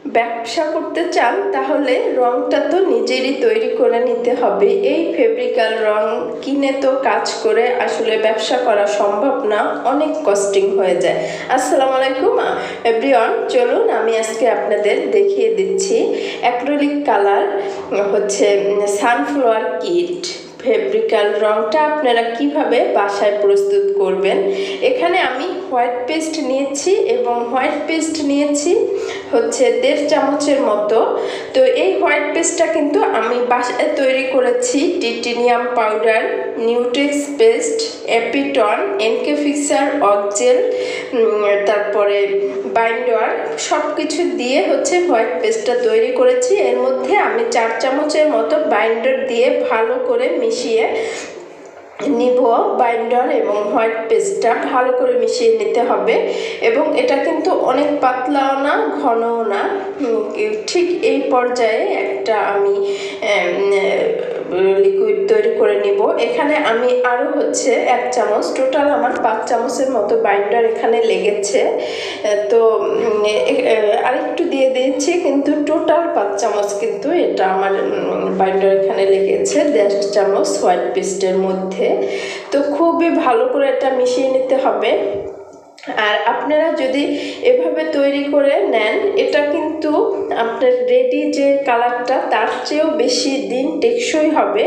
ব্যবসা করতে চান তাহলে রংটা তো নিজেরই তৈরি করে নিতে হবে। এই ফেব্রিক্যাল রং কিনে তো কাজ করে আসলে ব্যবসা করা সম্ভব না, অনেক কস্টিং হয়ে যায়। আসসালামু আলাইকুম এভরিওয়ান, চলুন আমি আজকে আপনাদের দেখিয়ে দিচ্ছি অ্যাক্রিলিক কালার হচ্ছে সানফ্লাওয়ার কিট ফেব্রিক্যাল রংটা আপনারা কিভাবে বাসায় প্রস্তুত করবেন। এখানে আমি হোয়াইট পেস্ট নিয়েছি এবং হোয়াইট পেস্ট নিয়েছি হচ্ছে 1.5 চামচের মতো। তো এই হোয়াইট পেস্টটা কিন্তু আমি বাসায় তৈরি করেছি। Titanium powder, নিউটেক্স paste, এপিটন, NK fixer, অকজেল, তারপরে বাইন্ডার সব কিছু দিয়ে হচ্ছে হোয়াইট পেস্টটা তৈরি করেছি। এর মধ্যে আমি 4 চামচের মতো বাইন্ডার দিয়ে ভালো করে মিশিয়ে নিব। বাইন্ডার এবং হোয়াইট পেস্টটা ভালো করে মিশিয়ে নিতে হবে এবং এটা কিন্তু অনেক পাতলাও না ঘনও না, ঠিক এই পর্যায়ে একটা আমি লিকুইড তৈরি করে নিব। এখানে আমি আরও হচ্ছে 1 চামচ, টোটাল আমার 5 চামচের মতো বাইন্ডার এখানে লেগেছে। তো আরেকটু দিয়ে দিয়েছি, কিন্তু টোটাল 5 চামচ কিন্তু এটা আমার বাইন্ডার এখানে লেগেছে 1.5 চামচ হোয়াইট পেস্টের মধ্যে। তো খুবই ভালো করে এটা মিশিয়ে নিতে হবে। আর আপনারা যদি এভাবে তৈরি করে নেন, এটা কিন্তু আপনার রেডি যে কালারটা তার চেয়েও বেশি দিন টেকসই হবে,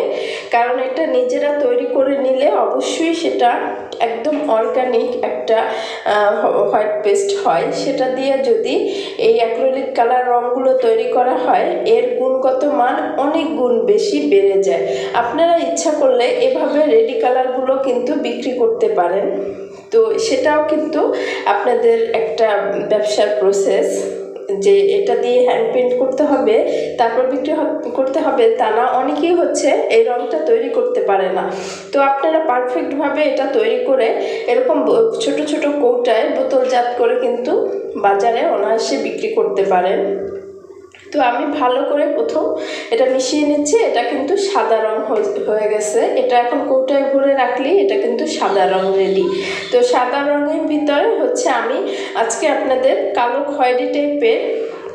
কারণ এটা নিজেরা তৈরি করে নিলে অবশ্যই সেটা একদম অর্গানিক একটা হোয়াইট পেস্ট হয়। সেটা দিয়ে যদি এই অ্যাক্রিলিক কালার রঙগুলো তৈরি করা হয়, এর গুণগত মান অনেক গুণ বেশি বেড়ে যায়। আপনারা ইচ্ছা করলে এভাবে রেডি কালারগুলো কিন্তু বিক্রি করতে পারেন। তো সেটাও কিন্তু আপনাদের একটা ব্যবসার প্রসেস, যে এটা দিয়ে হ্যান্ড পেইন্ট করতে হবে তারপর বিক্রি করতে হবে তা না। অনেকেই হচ্ছে এই রঙটা তৈরি করতে পারে না। তো আপনারা পারফেক্টভাবে এটা তৈরি করে এরকম ছোট ছোট কৌটায় বোতলজাত করে কিন্তু বাজারে অনায়াসে বিক্রি করতে পারেন। তো আমি ভালো করে প্রথম এটা মিশিয়ে নিচ্ছি। এটা কিন্তু সাদা রং হয়ে গেছে। এটা এখন কৌটায় ভরে রাখলেই এটা কিন্তু সাদা রং রেডি। তো সাদা রঙের ভিতরে হচ্ছে আমি আজকে আপনাদের কালো খয়েরি টাইপের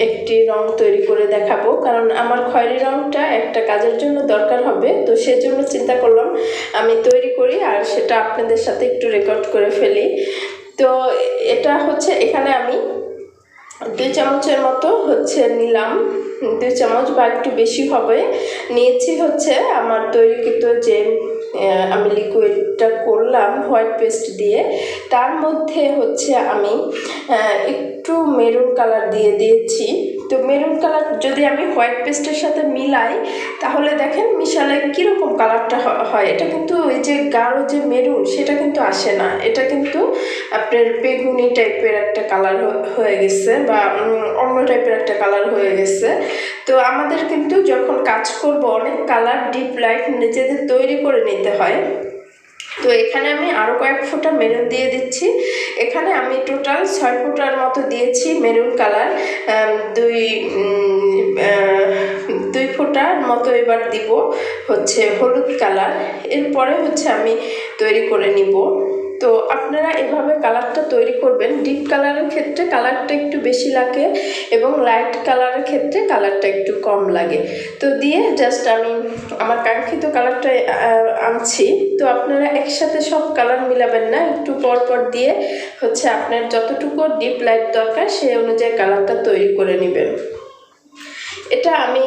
একটি রং তৈরি করে দেখাবো, কারণ আমার খয়েরি রংটা একটা কাজের জন্য দরকার হবে। তো সেজন্য চিন্তা করলাম আমি তৈরি করি আর সেটা আপনাদের সাথে একটু রেকর্ড করে ফেলি। তো এটা হচ্ছে এখানে আমি 2 চামচের মতো হচ্ছে নিলাম, 2 চামচ বা একটু বেশি হবে নিয়েছি হচ্ছে আমার তৈরিকৃত যে আমি লিকুইডটা করলাম হোয়াইট পেস্ট দিয়ে। তার মধ্যে হচ্ছে আমি একটু মেরুন কালার দিয়ে দিয়েছি। তো মেরুন কালার যদি আমি হোয়াইট পেস্টের সাথে মিলাই তাহলে দেখেন মিশালে কীরকম কালারটা হয়। এটা কিন্তু ওই যে গাঢ় যে মেরুন সেটা কিন্তু আসে না, এটা কিন্তু আপনার বেগুনি টাইপের একটা কালার হয়ে গেছে বা অন্য টাইপের একটা কালার হয়ে গেছে। তো আমাদের কিন্তু যখন কাজ করব অনেক কালার ডিপ লাইট নিজেদের তৈরি করে নিতে হয়। তো এখানে আমি আরও কয়েক ফোঁটা মেরুন দিয়ে দিচ্ছি। এখানে আমি টোটাল 6 ফোঁটার মতো দিয়েছি মেরুন কালার। দুই ফোঁটার মতো এবার দিব হচ্ছে হলুদ কালার। এরপরে হচ্ছে আমি তৈরি করে নিব। তো আপনারা এভাবে কালারটা তৈরি করবেন। ডিপ কালারের ক্ষেত্রে কালারটা একটু বেশি লাগে এবং লাইট কালারের ক্ষেত্রে কালারটা একটু কম লাগে। তো দিয়ে জাস্ট আমি আমার কাঙ্ক্ষিত কালারটা আনছি। তো আপনারা একসাথে সব কালার মিলাবেন না, একটু পর পর দিয়ে হচ্ছে আপনার যতটুকু ডিপ লাইট দরকার সেই অনুযায়ী কালারটা তৈরি করে নেবেন। এটা আমি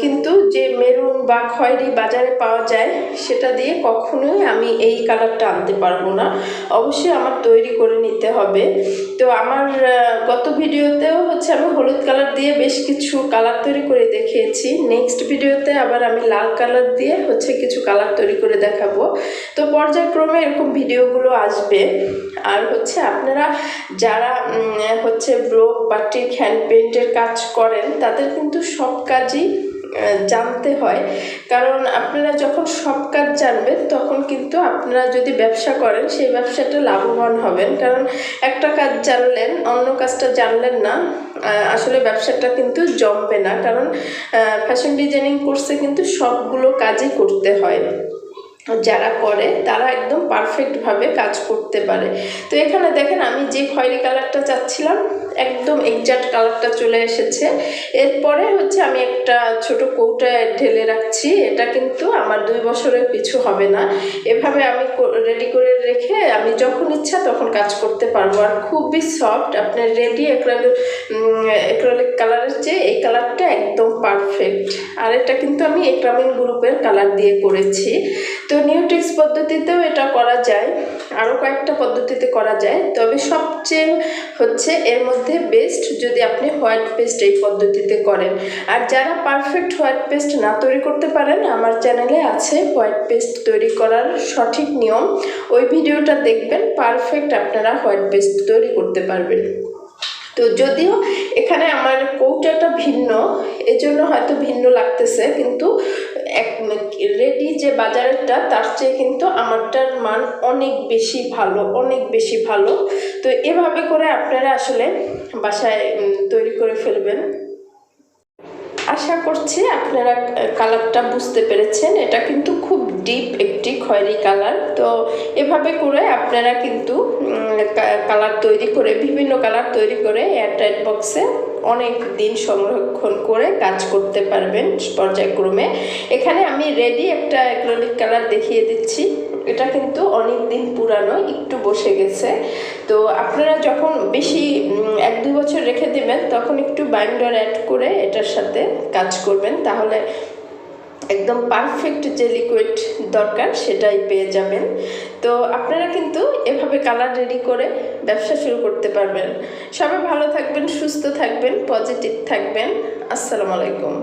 কিন্তু যে মেরুন বা খয়েরি বাজারে পাওয়া যায় সেটা দিয়ে কখনোই আমি এই কালারটা আনতে পারবো না, অবশ্যই আমার তৈরি করে নিতে হবে। তো আমার গত ভিডিওতেও হচ্ছে আমি হলুদ কালার দিয়ে বেশ কিছু কালার তৈরি করে দেখিয়েছি। নেক্সট ভিডিওতে আবার আমি লাল কালার দিয়ে হচ্ছে কিছু কালার তৈরি করে দেখাবো। তো পর্যায়ক্রমে এরকম ভিডিওগুলো আসবে। আর হচ্ছে আপনারা যারা হচ্ছে ব্লক বাটিক হ্যান্ড পেইন্টের কাজ করেন তাদের কিন্তু সব কাজই জানতে হয়, কারণ আপনারা যখন সব কাজ জানবেন তখন কিন্তু আপনারা যদি ব্যবসা করেন সেই ব্যবসাটা লাভবান হবেন। কারণ একটা কাজ জানলেন অন্য কাজটা জানলেন না, আসলে ব্যবসাটা কিন্তু জমবে না। কারণ ফ্যাশন ডিজাইনিং কোর্সে কিন্তু সবগুলো কাজই করতে হয়। যারা করে তারা একদম পারফেক্টভাবে কাজ করতে পারে। তো এখানে দেখেন আমি যে খয়েরি কালারটা চাচ্ছিলাম একদম এক্সাক্ট কালারটা চলে এসেছে। এরপরে হচ্ছে আমি একটা ছোট কৌটায় ঢেলে রাখছি। এটা কিন্তু আমার 2 বছরের পিছু হবে না। এভাবে আমি রেডি করে রেখে আমি যখন ইচ্ছা তখন কাজ করতে পারবো। আর খুবই সফট, আপনার রেডি অ্যাক্রিলিক কালারের চেয়ে এই কালারটা একদম পারফেক্ট। আর এটা কিন্তু আমি একরামিন গ্রুপের কালার দিয়ে করেছি। তো নিউটেক্স পদ্ধতিতেও এটা করা যায়, আরও কয়েকটা পদ্ধতিতে করা যায়, তবে সবচেয়ে হচ্ছে এর মধ্যে বেস্ট যদি আপনি হোয়াইট পেস্ট এই পদ্ধতিতে করেন। আর যারা পারফেক্ট হোয়াইট পেস্ট না তৈরি করতে পারেন, আমার চ্যানেলে আছে হোয়াইট পেস্ট তৈরি করার সঠিক নিয়ম, ওই ভিডিওটা দেখবেন, পারফেক্ট আপনারা হোয়াইট পেস্ট তৈরি করতে পারবেন। তো যদিও এখানে আমার কৌটাটা ভিন্ন, এজন্য হয়তো ভিন্ন লাগতেছে, কিন্তু রেডি যে বাজারেরটা তার চেয়ে কিন্তু আমারটার মান অনেক বেশি ভালো, অনেক বেশি ভালো। তো এভাবে করে আপনারা আসলে বাসায় তৈরি করে ফেলবেন। আশা করছি আপনারা কালারটা বুঝতে পেরেছেন। এটা কিন্তু খুব ডিপ একটি খয়েরি কালার। তো এভাবে করে আপনারা কিন্তু কালার তৈরি করে, বিভিন্ন কালার তৈরি করে এয়ারটাইট বক্সে অনেক দিন সংরক্ষণ করে কাজ করতে পারবেন পর্যায়ক্রমে। এখানে আমি রেডি একটা অ্যাক্রিলিক কালার দেখিয়ে দিচ্ছি। এটা কিন্তু অনেক দিন পুরানো, একটু বসে গেছে। তো আপনারা যখন বেশি 1-2 বছর রেখে দেবেন তখন একটু বাইন্ডার অ্যাড করে এটার সাথে কাজ করবেন, তাহলে একদম পারফেক্ট যে লিকুইড দরকার সেটাই পেয়ে যাবেন। তো আপনারা কিন্তু এভাবে কালার রেডি করে ব্যবসা শুরু করতে পারবেন। সবাই ভালো থাকবেন, সুস্থ থাকবেন, পজিটিভ থাকবেন। আসসালামু আলাইকুম।